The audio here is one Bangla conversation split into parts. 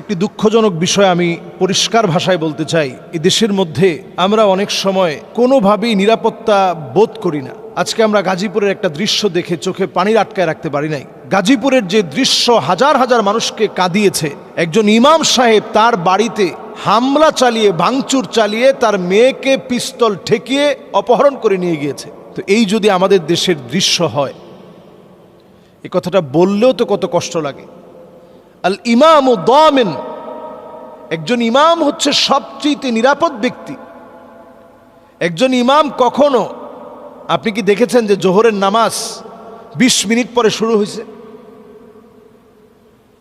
একটি দুঃখজনক বিষয় আমি পরিষ্কার ভাষায় বলতে চাই, এই দেশের মধ্যে আমরা অনেক সময় কোনোভাবেই নিরাপত্তা বোধ করি না। আজকে আমরা গাজীপুরের একটা দৃশ্য দেখে চোখে পানি আটকায় রাখতে পারি নাই। গাজীপুরের যে দৃশ্য হাজার হাজার মানুষকে কাঁদিয়েছে, একজন ইমাম সাহেব তার বাড়িতে হামলা চালিয়ে ভাঙচুর চালিয়ে তার মেয়েকে পিস্তল ঠেকিয়ে অপহরণ করে নিয়ে গিয়েছে। তো এই যদি আমাদের দেশের দৃশ্য হয়, এই কথাটা বললেও তো কত কষ্ট লাগে। আল ইমামু দামিন, একজন ইমাম হচ্ছে সবচেয়ে নিরাপদ ব্যক্তি। একজন ইমাম কখনো, আপনি কি দেখেছেন যে জোহরের নামাজ 20 মিনিট পরে শুরু হয়েছে?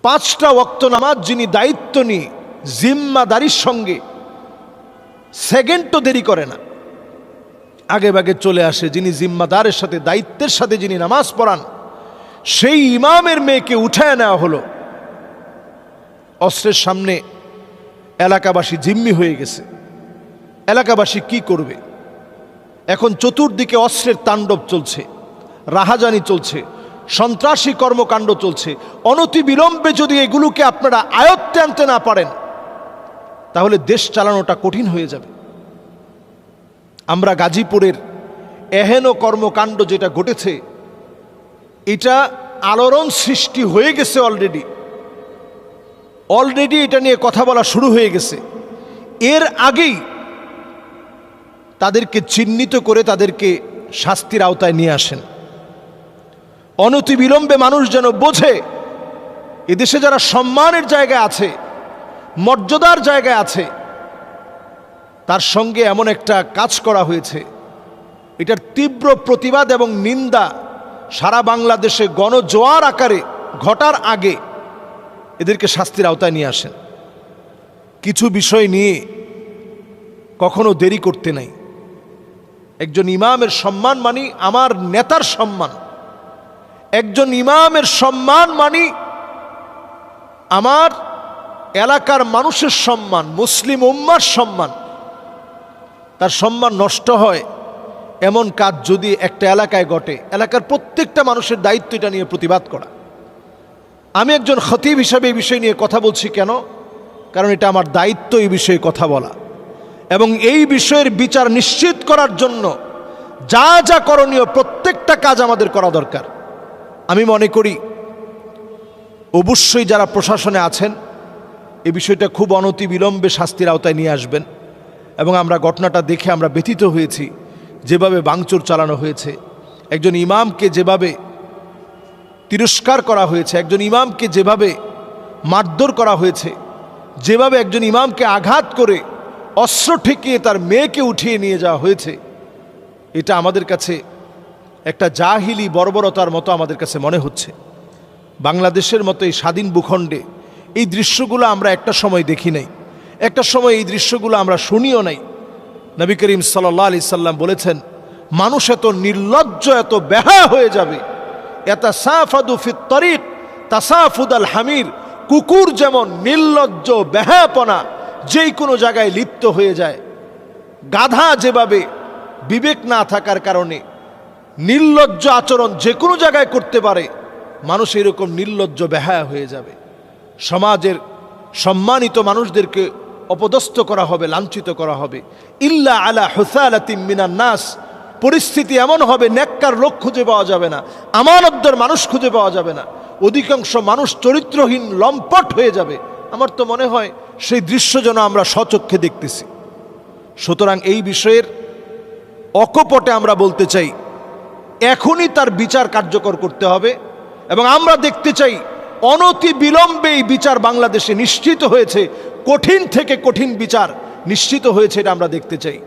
5টা ওয়াক্ত নামাজ যিনি দায়িত্ব নিয়ে জিম্মাদারির সঙ্গে সেকেন্ডও দেরি করে না, আগে ভাগে চলে আসে, যিনি জিম্মাদারের সাথে দায়িত্বের সাথে যিনি নামাজ পড়ান, সেই ইমামের মেয়েকে উঠায় নেওয়া হলো। অস্ত্রের সামনে এলাকাবাসী জিম্মি হয়ে গেছে। এলাকাবাসী কি করবে? এখন চতুর্দিকে অস্ত্রের তাণ্ডব চলছে, রাহাজানি চলছে, সন্ত্রাসী কর্মকাণ্ড চলছে। অনতিবিলম্বে যদি এগুলোকে আপনারা আয়ত্তে আনতে না পারেন, তাহলে দেশ চালানোটা কঠিন হয়ে যাবে। আমরা গাজীপুরের এহেন কর্মকাণ্ড যেটা ঘটেছে, এটা আলোড়ন সৃষ্টি হয়ে গেছে। অলরেডি এটা নিয়ে কথা বলা শুরু হয়ে গেছে। এর আগেই তাদেরকে চিহ্নিত করে তাদেরকে শাস্তির আওতায় নিয়ে আসেন। অনতিবিলম্বে মানুষ যেন বোঝে, এদেশে যারা সম্মানের জায়গায় আছে, মর্যাদার জায়গায় আছে, তার সঙ্গে এমন একটা কাজ করা হয়েছে, এটার তীব্র প্রতিবাদ এবং নিন্দা সারা বাংলাদেশে গণজোয়ার আকারে ঘটার আগে এদেরকে শাস্তির আওতায় নিয়ে আসেন। কিছু বিষয় নিয়ে কখনো দেরি করতে নাই। একজন ইমামের সম্মান মানি আমার নেতার সম্মান, একজন ইমামের সম্মান মানি আমার এলাকার মানুষের সম্মান, মুসলিম উম্মার সম্মান। তার সম্মান নষ্ট হয় এমন কাজ যদি একটা এলাকায় ঘটে, এলাকার প্রত্যেকটা মানুষের দায়িত্ব এটা নিয়ে প্রতিবাদ করা। আমি একজন খতিব হিসাবে এই বিষয় নিয়ে কথা বলছি কেন? কারণ এটা আমার দায়িত্ব এই বিষয়ে কথা বলা এবং এই বিষয়ের বিচার নিশ্চিত করার জন্য যা যা করণীয় প্রত্যেকটা কাজ আমাদের করা দরকার। আমি মনে করি অবশ্যই যারা প্রশাসনে আছেন এই বিষয়টা খুব অনতিবিলম্বে শাস্তির আওতায় নিয়ে আসবেন। এবং আমরা ঘটনাটা দেখে আমরা ব্যথিত হয়েছি, যেভাবে ভাঙচুর চালানো হয়েছে, একজন ইমামকে যেভাবে তিরস্কার করা হয়েছে, একজন ইমামকে যেভাবে মারধর করা হয়েছে, যেভাবে একজন ইমামকে আঘাত করে অস্ত্র ঠেকিয়ে তার মেয়েকে উঠিয়ে নিয়ে যাওয়া হয়েছে, এটা আমাদের কাছে একটা জাহিলি বর্বরতার মতো আমাদের কাছে মনে হচ্ছে। বাংলাদেশের মতো এই স্বাধীন ভূখণ্ডে এই দৃশ্যগুলো আমরা একটা সময় দেখি নাই, একটা সময় এই দৃশ্যগুলো আমরা শুনিও নাই। নবী করিম সাল্লাল্লাহু আলাইহি সাল্লাম বলেছেন, মানুষ এত নির্লজ্জ, এত বেহায়া হয়ে যাবে, ইয়াতাসাফাদু ফিত তরিক তাসাফুদাল হামির, কুকুর যেমন নির্লজ্জ বেহায়াপনা যেই কোনো জায়গায় লিপ্ত হয়ে যায়, গাধা যেভাবে বিবেক না থাকার কারণে নির্লজ্জ আচরণ যে কোনো জায়গায় করতে পারে, মানুষ এরকম নির্লজ্জ বেহায়া হয়ে যাবে। সমাজের সম্মানিত মানুষদেরকে অপদস্থ করা হবে, লাঞ্ছিত করা হবে। ইল্লা আলা হুসালাতিম মিনান নাস, পরিস্থিতি এমন হবে নেককার লোক খুঁজে পাওয়া যাবে না, আমানতদার মানুষ খুঁজে পাওয়া যাবে না, অধিকাংশ মানুষ চরিত্রহীন লম্পট হয়ে যাবে। আমার তো মনে হয় সেই দৃশ্য যেন আমরা স্বচক্ষে দেখতেছি। সুতরাং এই বিষয়ের অকপটে আমরা বলতে চাই, এখনই তার বিচার কার্যকর করতে হবে এবং আমরা দেখতে চাই অনতি বিলম্বে এই বিচার বাংলাদেশে নিশ্চিত হয়েছে, কঠিন থেকে কঠিন বিচার নিশ্চিত হয়েছে, এটা আমরা দেখতে চাই।